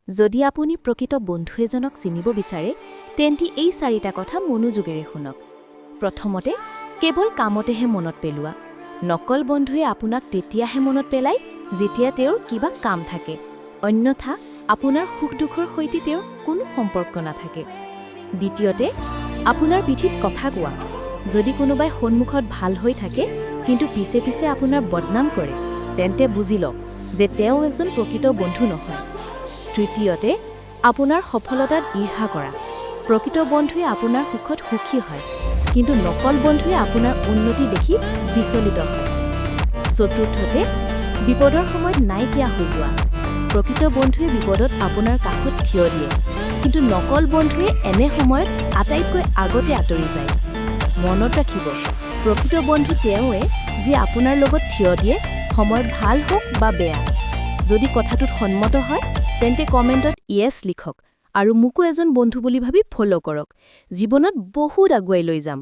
যদি আপুনি প্ৰকৃত বন্ধু এজনক চিনিব বিচাৰে তেন্তে এই চাৰিটা কথা মনোযোগেৰে শুনক। প্ৰথমতে, কেৱল কামতেহে মনত পেলোৱা। নকল বন্ধুৱে আপোনাক তেতিয়াহে মনত পেলায় যেতিয়া তেওঁৰ কিবা কাম থাকে, অন্যথা আপোনাৰ সুখ-দুখৰ সৈতে তেওঁৰ কোনো সম্পৰ্ক নাথাকে। দ্বিতীয়তে, আপোনাৰ পিঠিত কথা কোৱা। যদি কোনোবাই সন্মুখত ভাল হৈ থাকে কিন্তু পিছে পিছে আপোনাৰ বদনাম কৰে, তেন্তে বুজি লওক যে তেওঁ এজন প্ৰকৃত বন্ধু নহয়। তৃতীয়তে, আপোনাৰ সফলতাত ঈৰ্ষা কৰা। প্ৰকৃত বন্ধুৱে আপোনাৰ সুখত সুখী হয়, কিন্তু নকল বন্ধুৱে আপোনাৰ উন্নতি দেখি বিচলিত হয়। চতুৰ্থতে, বিপদৰ সময়ত নাইকিয়া হৈ যোৱা। প্ৰকৃত বন্ধুৱে বিপদত আপোনাৰ কাষত থিয় দিয়ে, কিন্তু নকল বন্ধুৱে এনে সময়ত আটাইতকৈ আগতে আঁতৰি যায়। মনত ৰাখিব, প্ৰকৃত বন্ধু তেওঁৱে যি আপোনাৰ লগত থিয় দিয়ে, সময় ভাল হওক বা বেয়া। যদি কথাটোত সন্মত হয় তেন্তে কমেণ্টত য়েছ লিখক আৰু মোকো এজন বন্ধু বুলি ভাবি ফ'ল' কৰক। জীৱনত বহুত আগুৱাই লৈ যাম।